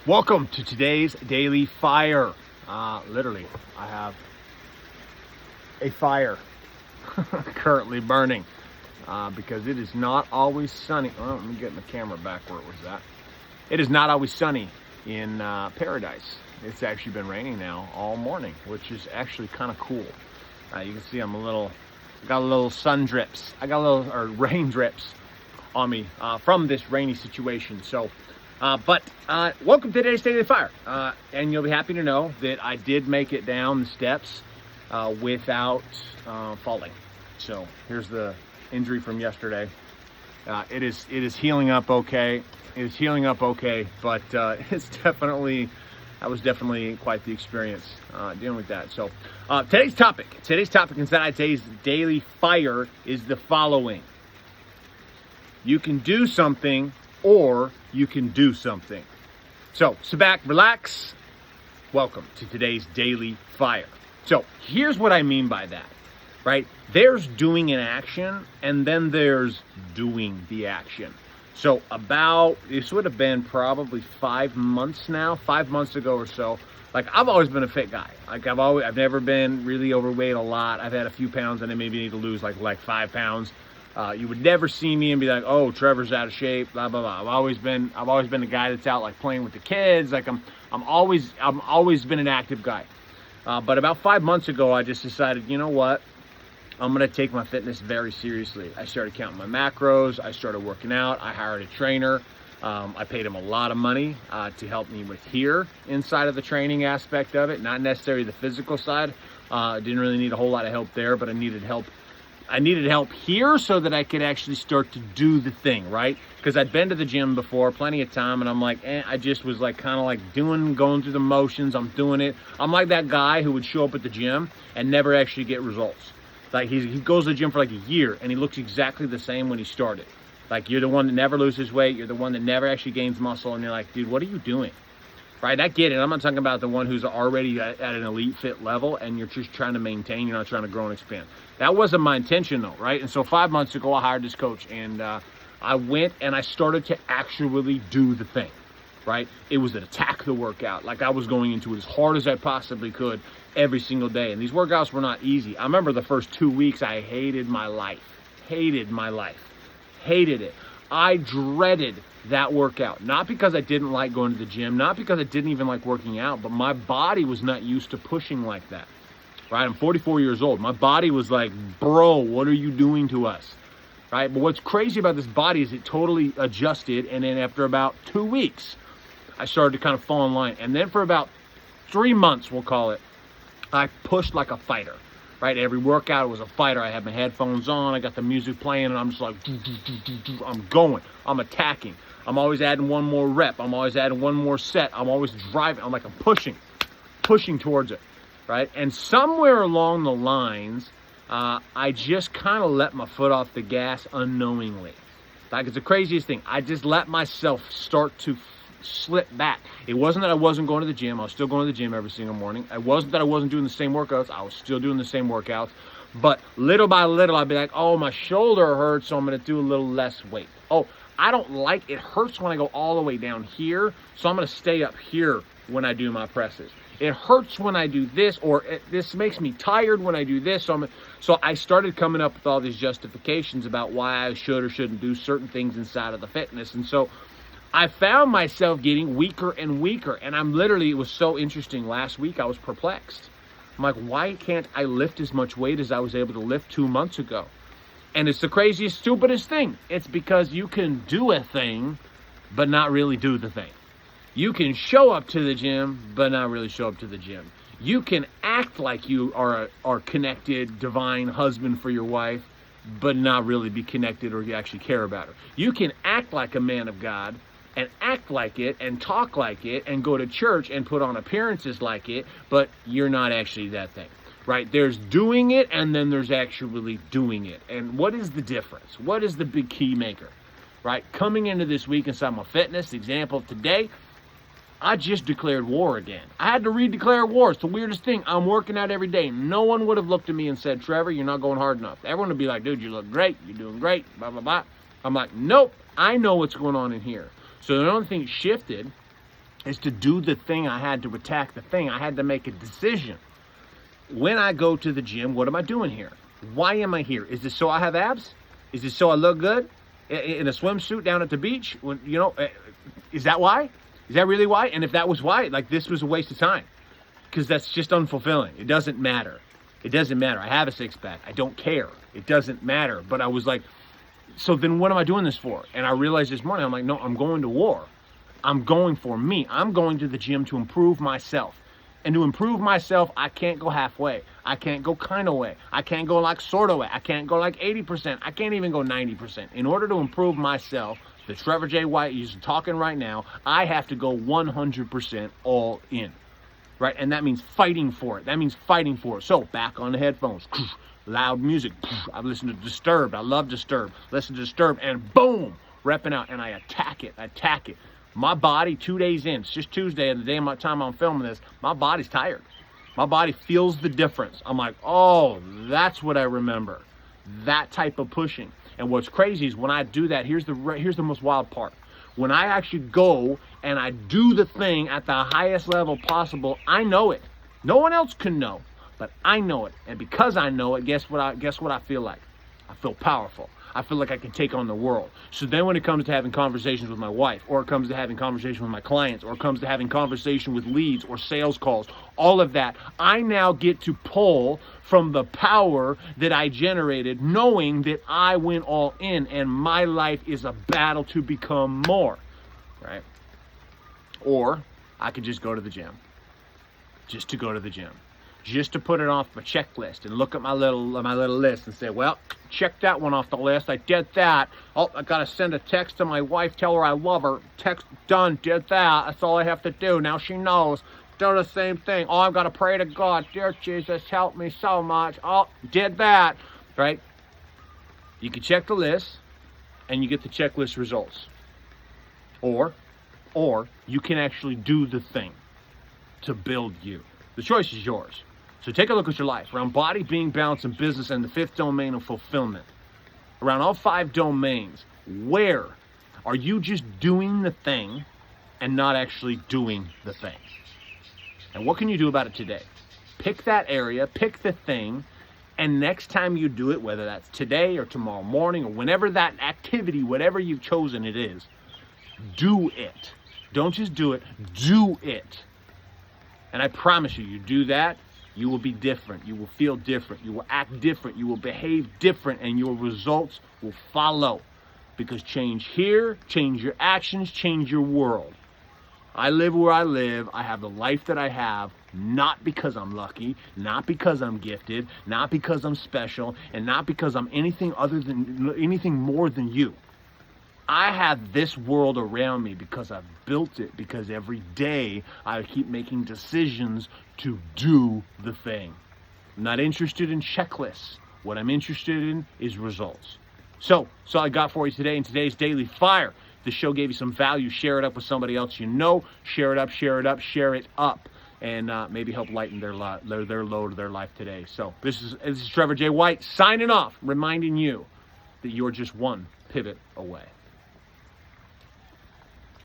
Welcome to today's Daily Fire. Literally, I have a fire currently burning because it is not always sunny. Oh, let me get my camera back where it was at. It is not always sunny in Paradise. It's actually been raining now all morning, which is actually kind of cool. You can see I got a little sun drips. I got rain drips on me from this rainy situation. So. Welcome to today's Daily Fire. And you'll be happy to know that I did make it down the steps without falling. So here's the injury from yesterday. It is healing up okay. It is healing up okay, but that was definitely quite the experience dealing with that. So today's topic inside today's Daily Fire is the following. You can do something or you can do something. So sit back, relax. Welcome to today's Daily Fire. So here's what I mean by that, right? There's doing an action and then there's doing the action. So this would have been probably 5 months now, 5 months ago or so. Like, I've always been a fit guy. Like, I've never been really overweight a lot. I've had a few pounds and I maybe need to lose like 5 pounds. You would never see me and be like, "Oh, Trevor's out of shape." Blah blah blah. I've always been the guy that's out like playing with the kids. Like I'm always been an active guy. But about 5 months ago, I just decided, you know what? I'm gonna take my fitness very seriously. I started counting my macros. I started working out. I hired a trainer. I paid him a lot of money to help me with here inside of the training aspect of it, not necessarily the physical side. Didn't really need a whole lot of help there, but I needed help. I needed help here so that I could actually start to do the thing, right? Because I'd been to the gym before, plenty of time, and I'm like, I just was like kind of like going through the motions. I'm doing it. I'm like that guy who would show up at the gym and never actually get results. Like he goes to the gym for like a year and he looks exactly the same when he started. Like, you're the one that never loses weight. You're the one that never actually gains muscle, and you're like, dude, what are you doing? Right, I get it. I'm not talking about the one who's already at an elite fit level and you're just trying to maintain, you're not trying to grow and expand. That wasn't my intention though, right? And so 5 months ago, I hired this coach and I went and I started to actually do the thing, right? It was an attack the workout. Like, I was going into it as hard as I possibly could every single day. And these workouts were not easy. I remember the first 2 weeks, I hated my life. Hated it. I dreaded that workout, not because I didn't like going to the gym, not because I didn't even like working out, but my body was not used to pushing like that, right? I'm 44 years old. My body was like, bro, what are you doing to us, right? But what's crazy about this body is it totally adjusted, and then after about 2 weeks, I started to kind of fall in line. And then for about 3 months, we'll call it, I pushed like a fighter. Right, every workout was a fighter. I had my headphones on, I got the music playing, and I'm just like, I'm going, I'm attacking. I'm always adding one more rep. I'm always adding one more set. I'm always driving. I'm pushing towards it, right? And somewhere along the lines, I just kind of let my foot off the gas unknowingly. Like, it's the craziest thing. I just let myself start to slip back. It wasn't that I wasn't going to the gym. I was still going to the gym every single morning. It wasn't that I wasn't doing the same workouts. I was still doing the same workouts. But little by little, I'd be like, oh, my shoulder hurts, so I'm going to do a little less weight. Oh, I don't like it. Hurts when I go all the way down here, so I'm going to stay up here when I do my presses. It hurts when I do this, or this makes me tired when I do this. So I started coming up with all these justifications about why I should or shouldn't do certain things inside of the fitness. And so I found myself getting weaker and weaker. And it was so interesting. Last week, I was perplexed. I'm like, why can't I lift as much weight as I was able to lift 2 months ago? And it's the craziest, stupidest thing. It's because you can do a thing, but not really do the thing. You can show up to the gym, but not really show up to the gym. You can act like you are connected, divine husband for your wife, but not really be connected or you actually care about her. You can act like a man of God, and act like it and talk like it and go to church and put on appearances like it, but you're not actually that thing, right? There's doing it and then there's actually doing it. And what is the difference? What is the big key maker, right? Coming into this week inside my fitness, example of today, I just declared war again. I had to re-declare war. It's the weirdest thing. I'm working out every day. No one would have looked at me and said, Trevor, you're not going hard enough. Everyone would be like, dude, you look great. You're doing great, blah, blah, blah. I'm like, nope, I know what's going on in here. So the only thing shifted is to do the thing. I had to attack the thing. I had to make a decision. When I go to the gym, what am I doing here? Why am I here? Is this so I have abs? Is this so I look good in a swimsuit down at the beach? When, you know, is that why? Is that really why? And if that was why, like, this was a waste of time, because that's just unfulfilling. It doesn't matter. It doesn't matter. I have a six-pack. I don't care. It doesn't matter. But I was like, so then what am I doing this for? And I realized this morning, I'm like, no, I'm going to war. I'm going for me. I'm going to the gym to improve myself. And to improve myself, I can't go halfway. I can't go kind of way. I can't go like sort of way. I can't go like 80%. I can't even go 90%. In order to improve myself, the Trevor J. White is talking right now, I have to go 100% all in. Right? And that means fighting for it. That means fighting for it. So back on the headphones. Loud music. I've listened to Disturbed. I love Disturbed. Listen to Disturbed and boom, repping out. And I attack it. I attack it. My body, 2 days in, it's just Tuesday, and the day of my time I'm filming this, my body's tired. My body feels the difference. I'm like, oh, that's what I remember. That type of pushing. And what's crazy is when I do that, here's the most wild part. When I actually go and I do the thing at the highest level possible, I know it. No one else can know, but I know it. And because I know it, guess what I feel like? I feel powerful. I feel like I can take on the world. So then when it comes to having conversations with my wife, or it comes to having conversation with my clients, or it comes to having conversation with leads or sales calls, all of that, I now get to pull from the power that I generated, knowing that I went all in and my life is a battle to become more, right? Or I could just go to the gym, just to go to the gym. Just to put it off my checklist and look at my little list and say, well, check that one off the list. I did that. Oh, I got to send a text to my wife, tell her I love her. Text done, did that. That's all I have to do. Now she knows. Do the same thing. Oh, I've got to pray to God. Dear Jesus, help me so much. Oh, did that. Right? You can check the list and you get the checklist results. Or you can actually do the thing to build you. The choice is yours. So take a look at your life. Around body, being, balance, and business, and the fifth domain of fulfillment. Around all 5 domains, where are you just doing the thing and not actually doing the thing? And what can you do about it today? Pick that area, pick the thing, and next time you do it, whether that's today or tomorrow morning or whenever that activity, whatever you've chosen it is, do it. Don't just do it, do it. And I promise you, you do that, you will be different. You will feel different. You will act different. You will behave different, and your results will follow. Because change here, change your actions, change your world. I live where I live. I have the life that I have, not because I'm lucky, not because I'm gifted, not because I'm special, and not because I'm anything more than you. I have this world around me because I've built it, because every day I keep making decisions to do the thing. I'm not interested in checklists. What I'm interested in is results. So that's all I got for you today in today's Daily Fire. If the show gave you some value, share it up with somebody else you know. Share it up, share it up, share it up. And maybe help lighten their load of their life today. So this is Trevor J. White signing off, reminding you that you're just one pivot away.